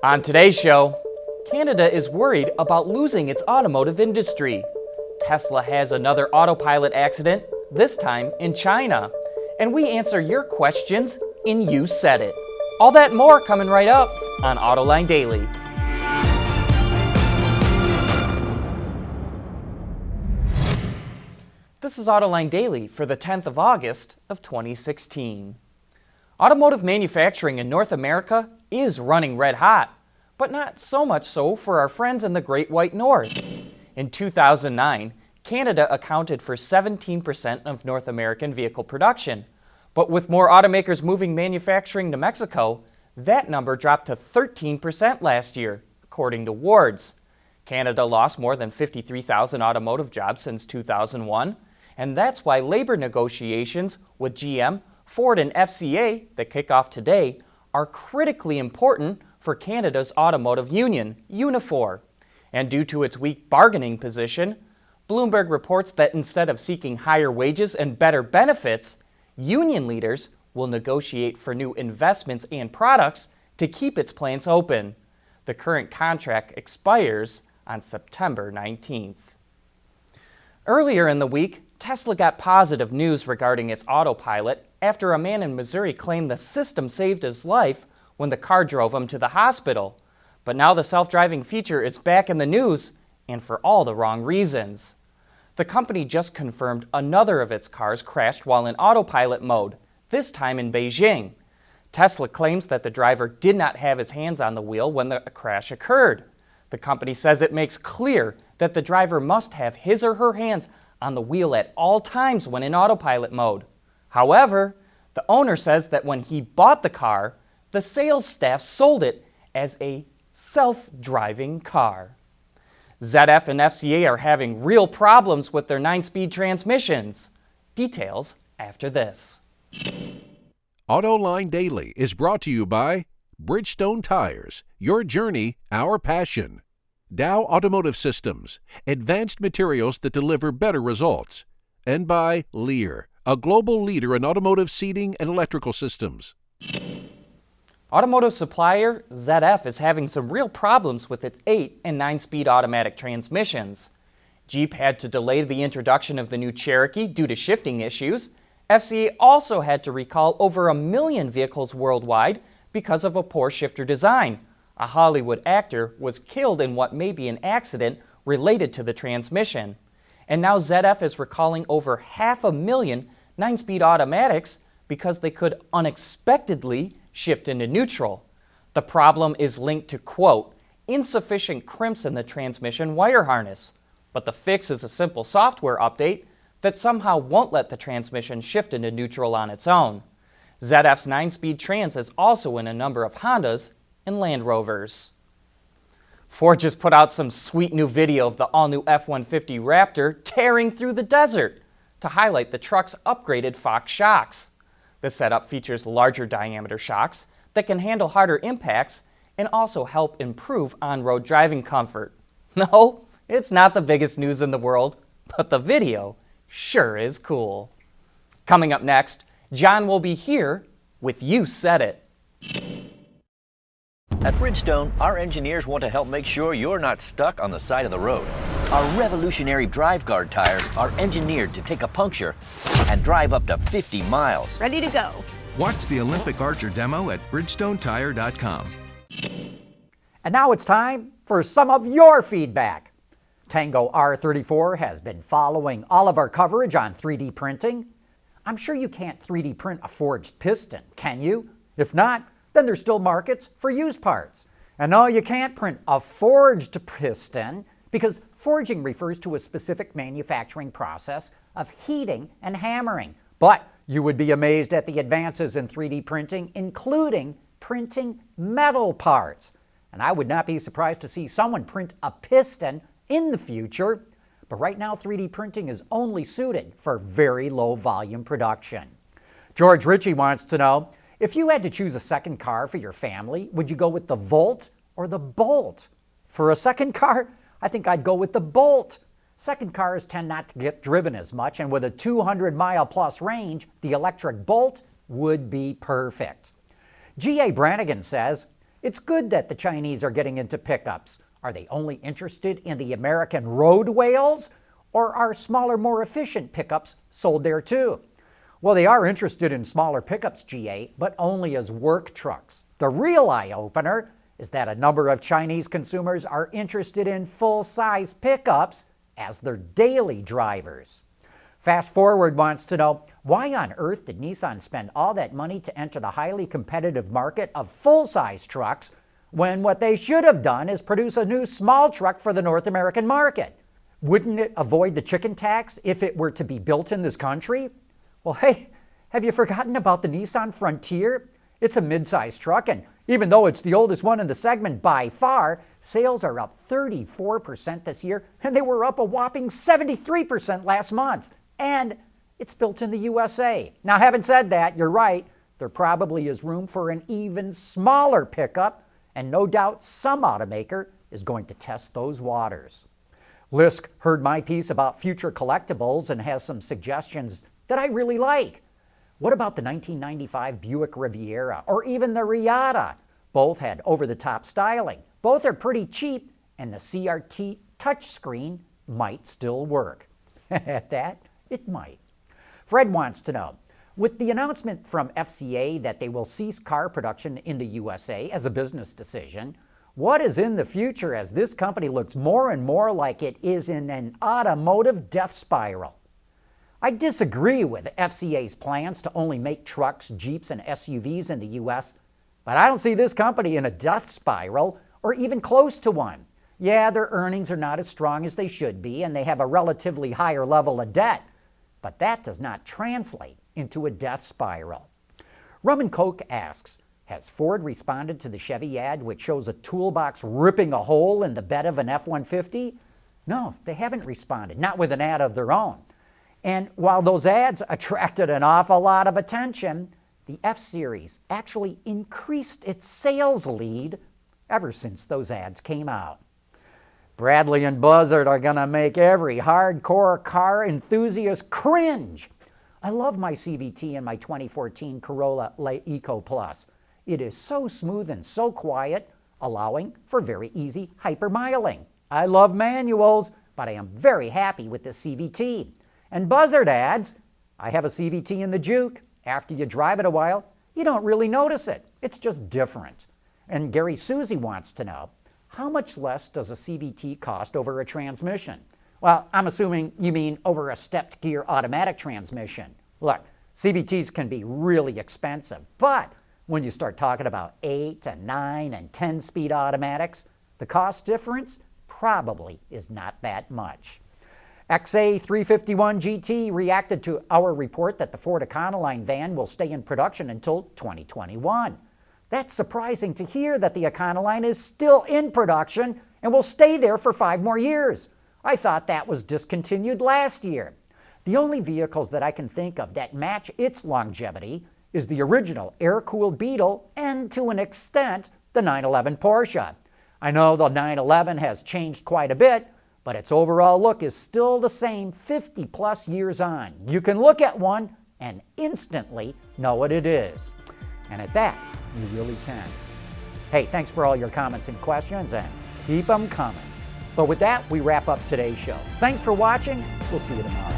On today's show, Canada is worried about losing its automotive industry. Tesla has another AutoPilot accident, this time in China. And we answer your questions in You Said It. All that and more coming right up on Autoline Daily. This is Autoline Daily for the 10th of August of 2016. Automotive manufacturing in North America is running red hot, but not so much so for our friends in the Great White North. In 2009, Canada accounted for 17% of North American vehicle production, but with more automakers moving manufacturing to Mexico, that number dropped to 13% last year, according to Wards. Canada lost more than 53,000 automotive jobs since 2001, and that's why labor negotiations with GM, Ford, and FCA that kick off today are critically important for Canada's automotive union, Unifor. And due to its weak bargaining position, Bloomberg reports that instead of seeking higher wages and better benefits, union leaders will negotiate for new investments and products to keep its plants open. The current contract expires on September 19th. Earlier in the week, Tesla got positive news regarding its AutoPilot after a man in Missouri claimed the system saved his life when the car drove him to the hospital. But now the self-driving feature is back in the news, and for all the wrong reasons. The company just confirmed another of its cars crashed while in AutoPilot mode, this time in Beijing. Tesla claims that the driver did not have his hands on the wheel when the crash occurred. The company says it makes clear that the driver must have his or her hands on the wheel at all times when in AutoPilot mode. However, the owner says that when he bought the car, the sales staff sold it as a self-driving car. ZF and FCA are having real problems with their 9-speed transmissions. Details after this. Autoline Daily is brought to you by Bridgestone Tires, your journey, our passion. Dow Automotive Systems, advanced materials that deliver better results. And by Lear, a global leader in automotive seating and electrical systems. Automotive supplier ZF is having some real problems with its 8- and 9-speed automatic transmissions. Jeep had to delay the introduction of the new Cherokee due to shifting issues. FCA also had to recall over 1 million vehicles worldwide because of a poor shifter design. A Hollywood actor was killed in what may be an accident related to the transmission. And now ZF is recalling over 500,000 9-speed automatics because they could unexpectedly shift into neutral. The problem is linked to, quote, insufficient crimps in the transmission wire harness. But the fix is a simple software update that somehow won't let the transmission shift into neutral on its own. ZF's 9-speed trans is also in a number of Hondas and Land Rovers. Ford just put out some sweet new video of the all-new F-150 Raptor tearing through the desert to highlight the truck's upgraded Fox shocks. The setup features larger diameter shocks that can handle harder impacts and also help improve on-road driving comfort. No, it's not the biggest news in the world, but the video sure is cool. Coming up next, John will be here with You Said It. At Bridgestone, our engineers want to help make sure you're not stuck on the side of the road. Our revolutionary Drive Guard tires are engineered to take a puncture and drive up to 50 miles. Ready to go. Watch the Olympic Archer demo at BridgestoneTire.com. And now it's time for some of your feedback. Tango R34 has been following all of our coverage on 3D printing. I'm sure you can't 3D print a forged piston, can you? If not, then there's still markets for used parts. And no, you can't print a forged piston because forging refers to a specific manufacturing process of heating and hammering. But you would be amazed at the advances in 3D printing, including printing metal parts. And I would not be surprised to see someone print a piston in the future. But right now, 3D printing is only suited for very low volume production. George Ritchie wants to know, if you had to choose a second car for your family, would you go with the Volt or the Bolt? For a second car, I think I'd go with the Bolt. Second cars tend not to get driven as much, and with a 200-mile-plus range, the electric Bolt would be perfect. G.A. Brannigan says, It's good that the Chinese are getting into pickups. Are they only interested in the American road whales? Or are smaller, more efficient pickups sold there too? Well, they are interested in smaller pickups, GA, but only as work trucks. The real eye-opener is that a number of Chinese consumers are interested in full-size pickups as their daily drivers. Fast Forward wants to know, why on earth did Nissan spend all that money to enter the highly competitive market of full-size trucks when what they should have done is produce a new small truck for the North American market? Wouldn't it avoid the chicken tax if it were to be built in this country? Well, hey, have you forgotten about the Nissan Frontier? It's a mid-size truck, and even though it's the oldest one in the segment by far, sales are up 34% this year, and they were up a whopping 73% last month. And it's built in the USA. Now, having said that, you're right, there probably is room for an even smaller pickup, and no doubt some automaker is going to test those waters. Lisk heard my piece about future collectibles and has some suggestions that I really like. What about the 1995 Buick Riviera or even the Riata? Both had over-the-top styling. Both are pretty cheap, and the CRT touchscreen might still work. At that, it might. Fred wants to know, with the announcement from FCA that they will cease car production in the USA as a business decision, what is in the future as this company looks more and more like it is in an automotive death spiral? I disagree with FCA's plans to only make trucks, Jeeps, and SUVs in the U.S., but I don't see this company in a death spiral or even close to one. Yeah, their earnings are not as strong as they should be, and they have a relatively higher level of debt, but that does not translate into a death spiral. Rum and Coke asks, has Ford responded to the Chevy ad which shows a toolbox ripping a hole in the bed of an F-150? No, they haven't responded, not with an ad of their own. And while those ads attracted an awful lot of attention, the F-Series actually increased its sales lead ever since those ads came out. Bradley and Buzzard are going to make every hardcore car enthusiast cringe. I love my CVT and my 2014 Corolla Eco Plus. It is so smooth and so quiet, allowing for very easy hypermiling. I love manuals, but I am very happy with the CVT. And Buzzard adds, I have a CVT in the Juke. After you drive it a while, you don't really notice it. It's just different. And Gary Susie wants to know, how much less does a CVT cost over a transmission? Well, I'm assuming you mean over a stepped gear automatic transmission. Look, CVTs can be really expensive, but when you start talking about 8 and 9 and 10-speed automatics, the cost difference probably is not that much. XA351 GT reacted to our report that the Ford Econoline van will stay in production until 2021. That's surprising to hear that the Econoline is still in production and will stay there for 5 more years. I thought that was discontinued last year. The only vehicles that I can think of that match its longevity is the original air-cooled Beetle and, to an extent, the 911 Porsche. I know the 911 has changed quite a bit, but its overall look is still the same 50-plus years on. You can look at one and instantly know what it is. And at that, you really can. Hey, thanks for all your comments and questions, and keep them coming. But with that, we wrap up today's show. Thanks for watching. We'll see you tomorrow.